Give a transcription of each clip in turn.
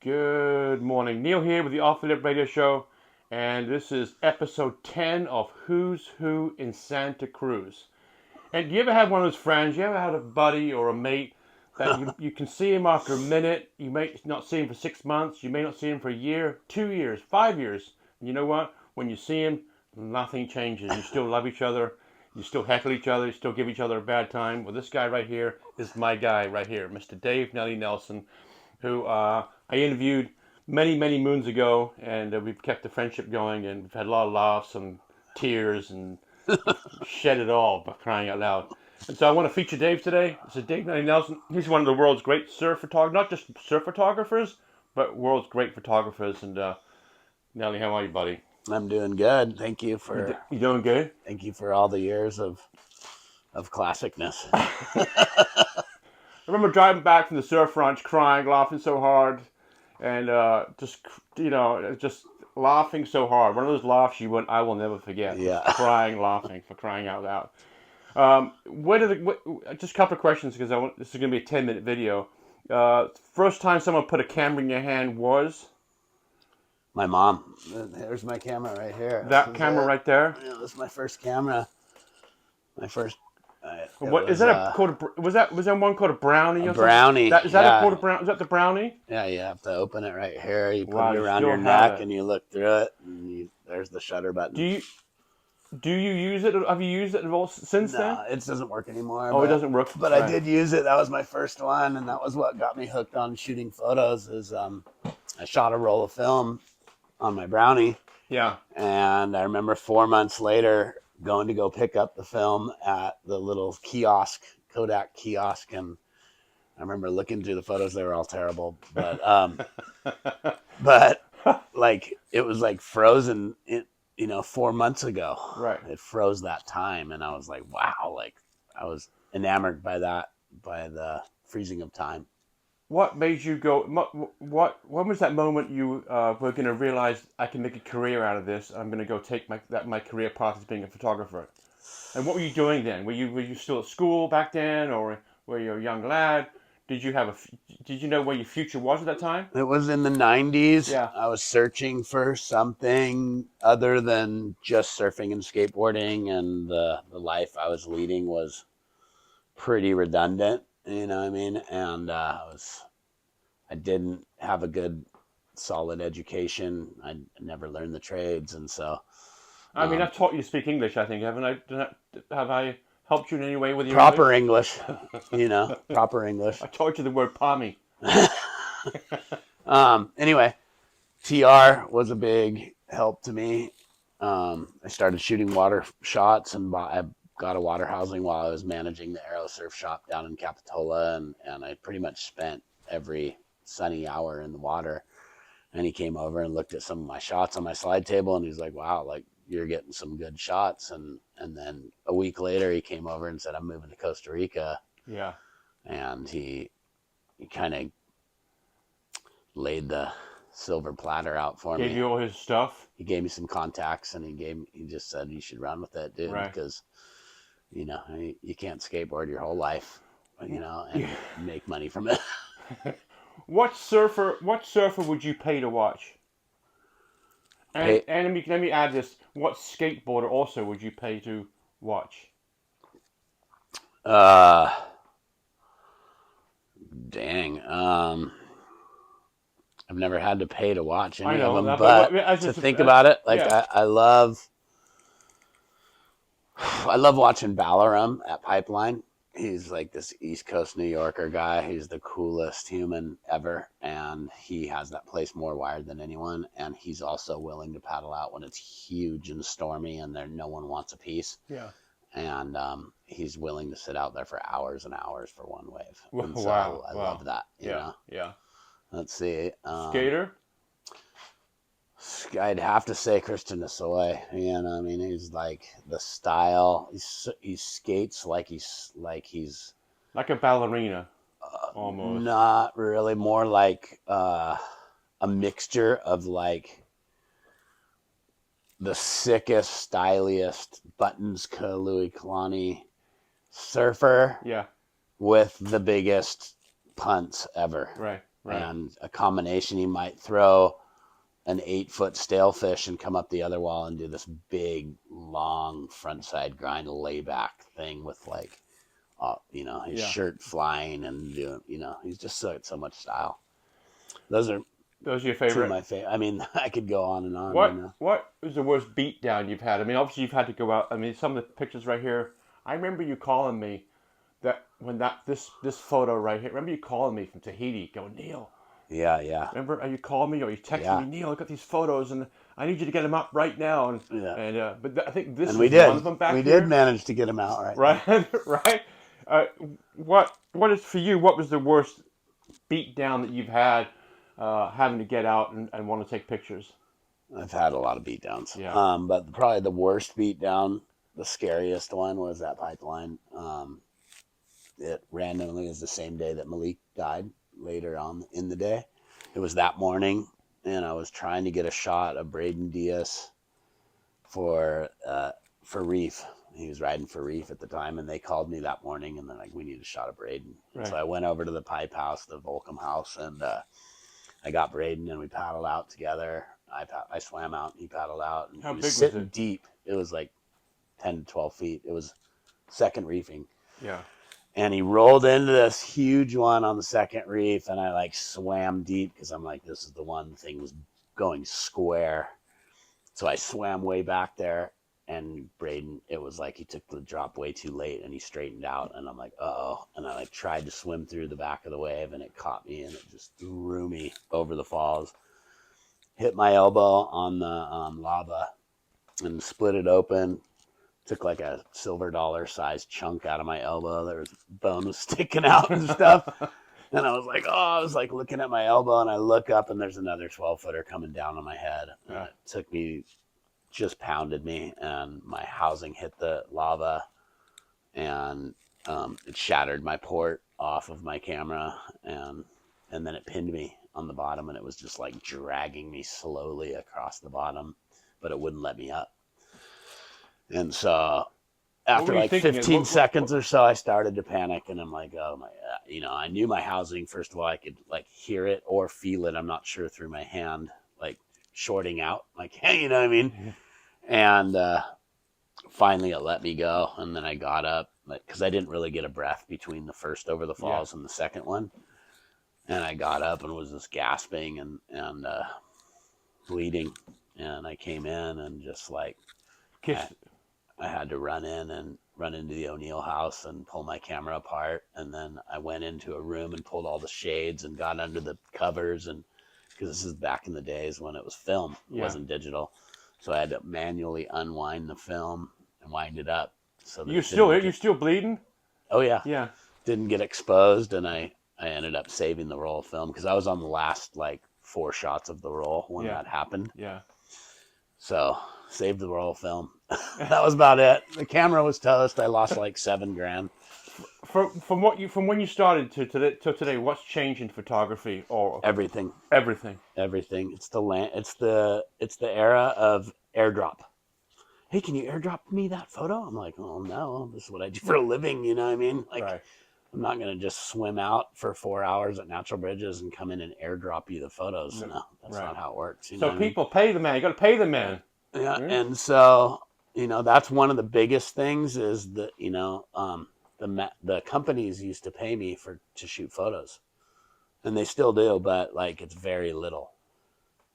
Good morning. Neil here with the Off the Lip Radio Show, and this is episode 10 of Who's Who in Santa Cruz. And do you ever have one of those friends, you ever had a buddy or a mate that you can see him after a minute, you may not see him for 6 months, you may not see him for a year, 2 years, 5 years. And you know what? When you see him, nothing changes. You still love each other, you still heckle each other, you still give each other a bad time. Well, this guy right here is my guy right here, Mr. Dave Nelly Nelson, who I interviewed many moons ago, and we've kept the friendship going, and we've had a lot of laughs and tears and shed it all, by crying out loud. And so I want to feature Dave today. This is Dave Nelson. He's one of the world's great surf photographers, not just surf photographers, but world's great photographers. And Nelly, how are you, buddy? I'm doing good. Thank you for You doing good? Thank you for all the years of classicness. I remember driving back from the surf ranch, crying, laughing so hard, and just laughing so hard. One of those laughs I will never forget. Yeah. Crying, laughing, for crying out loud. Just a couple of questions, because this is going to be a 10-minute video. First time someone put a camera in your hand was? My mom. There's my camera right here. That camera right there? Yeah, this is my first camera. My first. Was that one called a brownie? A brownie. Is that the brownie? Yeah, you have to open it right here. You put Wow, it you around still your have neck it. and you look through it, and there's the shutter button. Do you use it? Have you used it at all since then? No, it doesn't work anymore. Oh, it doesn't work. But right. I did use it. That was my first one, and that was what got me hooked on shooting photos. I shot a roll of film on my brownie. Yeah. And I remember 4 months later going to go pick up the film at the little kiosk, Kodak kiosk, and I remember looking through the photos. They were all terrible, but like it was like frozen, 4 months ago. Right. It froze that time, and I was like, wow, like I was enamored by the freezing of time. What made you go? When was that moment you were going to realize I can make a career out of this? I'm going to go take my career path as being a photographer. And what were you doing then? Were you still at school back then, or were you a young lad? Did you know where your future was at that time? It was in the 90s. Yeah. I was searching for something other than just surfing and skateboarding, and the life I was leading was pretty redundant, you know what I mean? And I didn't have a good, solid education. I never learned the trades, and so... I mean, I've taught you to speak English, I think, haven't I? Have I helped you in any way with your proper English? Proper English. I taught you the word palmy. Anyway, TR was a big help to me. I started shooting water shots, and I got a water housing while I was managing the Aero Surf shop down in Capitola, and I pretty much spent every sunny hour in the water. And he came over and looked at some of my shots on my slide table, and he's like, wow, like you're getting some good shots. And then a week later he came over and said, I'm moving to Costa Rica. Yeah. And he kind of laid the silver platter out for me. Gave you all his stuff? He gave me some contacts, and he just said, you should run with it, dude. Right. Because, you can't skateboard your whole life, and make money from it. What surfer would you pay to watch? And let me add this. What skateboarder also would you pay to watch? Dang. I've never had to pay to watch any of them, but to think about it, like yeah. I love watching Balaram at Pipeline. He's like this East Coast New Yorker guy. He's the coolest human ever, and he has that place more wired than anyone. And he's also willing to paddle out when it's huge and stormy and no one wants a piece. Yeah. And he's willing to sit out there for hours and hours for one wave. And so wow. I love that. You know? Yeah. Let's see. Skater? I'd have to say Christian Nasoy. I mean, he's like the style. He skates like he's like a ballerina, almost. Not really. More like a mixture of like the sickest, styliest Buttons Louis Kalani surfer. Yeah. With the biggest punts ever. Right. Right. And a combination, he might throw an 8-foot stale fish and come up the other wall and do this big, long frontside grind layback thing with like, his Yeah. shirt flying and doing, he's just so much style. Those are Those are your two of favorite. my favorite. I mean, I could go on and on. What is the worst beat down you've had? I mean, obviously you've had to go out. I mean, some of the pictures right here. I remember you calling me that when this photo right here. Remember you calling me from Tahiti, going, Neil. Yeah, yeah, Remember you called me or you texted yeah, me, Neil. I got these photos and I need you to get them up right now. yeah. I think And this we is one did. of them back We did here, manage to get him out right right? now. Right. Uh, what is for you? What was the worst beat down that you've had having to get out and want to take pictures? I've had a lot of beatdowns. Yeah. But probably the worst beatdown, the scariest one was that pipeline. It randomly is the same day that Malik died later on in the day. It was that morning, and I was trying to get a shot of Braden Diaz for Reef. He was riding for Reef at the time, and they called me that morning, and they're like, "We need a shot of Braden." Right. So I went over to the pipe house, the Volcom house, and I got Braden, and we paddled out together. I swam out, and he paddled out, and How he big was was sitting it? deep. It was like 10 to 12 feet. It was second reefing. Yeah. And he rolled into this huge one on the second reef, and I like swam deep because I'm like, this is the one thing was going square. So I swam way back there, and Braden, it was like he took the drop way too late, and he straightened out, and I'm like, uh-oh. And I like tried to swim through the back of the wave, and it caught me, and it just threw me over the falls. Hit my elbow on the lava and split it open. Took like a silver dollar sized chunk out of my elbow. There was bone was sticking out and stuff. And I was like, I was like looking at my elbow, and I look up, and there's another 12-footer coming down on my head. And Yeah. it took me, just pounded me, and my housing hit the lava, and it shattered my port off of my camera, and then it pinned me on the bottom, and it was just like dragging me slowly across the bottom, but it wouldn't let me up. And so What after were you like thinking? 15 seconds or so, I started to panic, and I'm like, oh my, I knew my housing. First of all, I could like hear it or feel it. I'm not sure through my hand, like shorting out, like, hey, you know what I mean? And finally, it let me go, and then I got up because I didn't really get a breath between the first over the Yeah. falls and the second one, and I got up and was just gasping and bleeding, and I came in and just like Kiss. I had to run into the O'Neill house and pull my camera apart, and then I went into a room and pulled all the shades and got under the covers, and because this is back in the days when it was film, it Yeah. wasn't digital, so I had to manually unwind the film and wind it up so that You're still bleeding? oh yeah, Yeah. didn't get exposed, and I ended up saving the roll of film because I was on the last like 4 shots of the roll when Yeah. that happened. Yeah. So saved the roll of film. That was about it. The camera was toast. I lost like $7,000. From when you started to today, what's changed in photography or Everything, everything? everything. It's the land. It's the era of airdrop. Hey, can you airdrop me that photo? I'm like, oh no, this is what I do for a living. You know what I mean? Like, Right. I'm not gonna just swim out for 4 hours at natural bridges and come in and airdrop you the photos. No, that's Right. not how it works. You know So what I mean? people pay the man. You got to pay the man. Yeah, Right? and so that's one of the biggest things is that the companies used to pay me to shoot photos, and they still do, but like it's very little.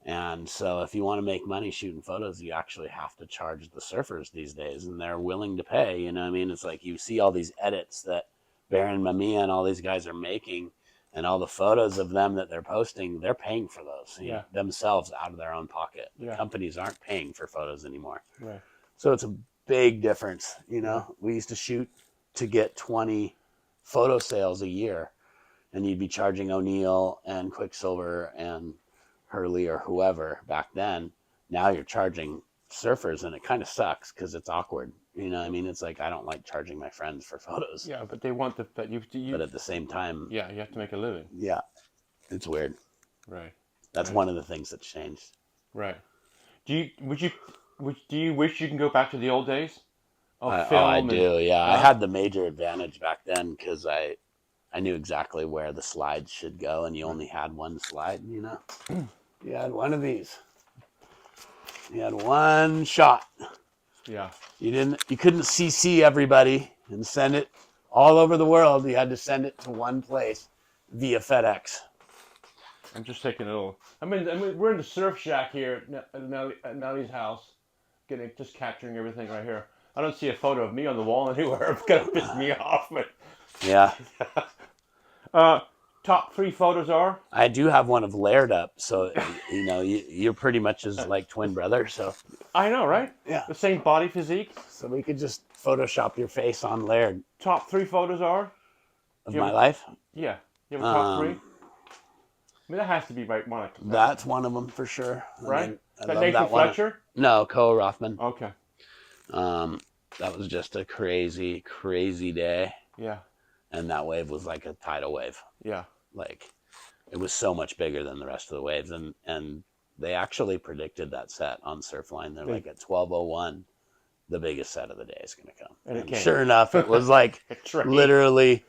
And so if you want to make money shooting photos, you actually have to charge the surfers these days, and they're willing to pay. You know what I mean? It's like you see all these edits that Baron Mamiya and all these guys are making, and all the photos of them that they're posting, they're paying for those themselves out of their own pocket. Yeah. Companies aren't paying for photos anymore. Right. So it's a big difference. We used to shoot to get 20 photo sales a year, and you'd be charging O'Neill and Quicksilver and Hurley or whoever back then. Now you're charging surfers, and it kind of sucks because it's awkward. You know what I mean? It's like I don't like charging my friends for photos. Yeah, but they want but at the same time, yeah, you have to make a living. yeah, it's weird. Right. That's Right. one of the things that's changed. Right. Do you wish you can go back to the old days of I film? do. Yeah, I had the major advantage back then because I I knew exactly where the slides should go, and you only had one slide, you know. You had one of these. You had one shot. Yeah. You couldn't CC everybody and send it all over the world. You had to send it to one place via FedEx. I'm just taking a little. I mean, we're in the surf shack here at Nelly's house, just capturing everything right here. I don't see a photo of me on the wall anywhere. It's gonna piss me off. But Yeah. top 3 photos are. I do have one of Laird up, so you're pretty much his like twin brother. So I know, right? yeah, The same body physique. so we could just Photoshop your face on Laird. Top 3 photos are. Of my life? Yeah, you have a top 3. I mean, that has to be right one. That's one of them for sure. Right? I That love Nathan that one. Fletcher? No, Koa Rothman. Okay. That was just a crazy, crazy day. Yeah. And that wave was like a tidal wave. Yeah. Like, it was so much bigger than the rest of the waves. And they actually predicted that set on Surfline. They're like, at 12:01, the biggest set of the day is going to come. And it came. Sure enough, it was like right. literally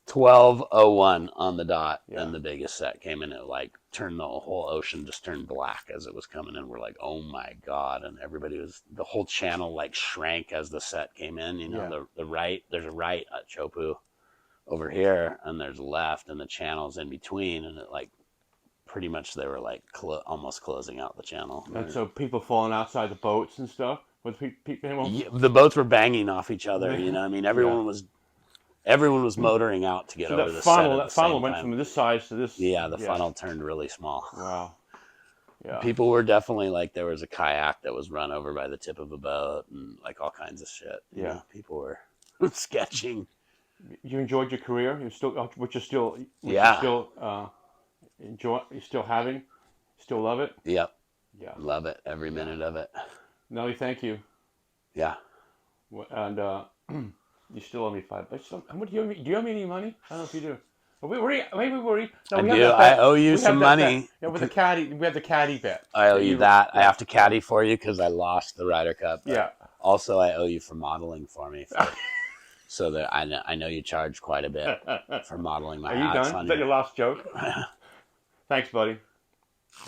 12:01 on the dot, Yeah. and the biggest set came in. It like turned the whole ocean just turned black as it was coming in. We're like, oh my god! And the whole channel like shrank as the set came in. You know, the right, there's a right at Chopu over here, and there's a left, and the channel's in between, and it like pretty much they were like almost closing out the channel. And so people falling outside the boats and stuff. With people. Yeah, the boats were banging off each other. You know, I mean, everyone was motoring out to get over the set. That funnel went from this size to this. Yeah, the funnel turned really small. Wow. Yeah. People were definitely like, there was a kayak that was run over by the tip of a boat and like all kinds of shit. Yeah. You know, people were sketching. You enjoyed your career? You still enjoy? You still having? Still love it? Yep. Yeah. Love it. Every minute of it. Nelly, thank you. Yeah. And you still owe me $5. How much do you owe me? Do you owe me any money? I don't know if you do. I do. I owe you some money. Yeah, with the caddy, we have the caddy bet. I owe you that. I have to caddy for you because I lost the Ryder Cup. Yeah. Also, I owe you for modeling for me. So that I know you charge quite a bit for modeling my hats. Are you done? Is that your last joke? Thanks, buddy.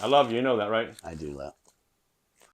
I love you. You know that, right? I do love.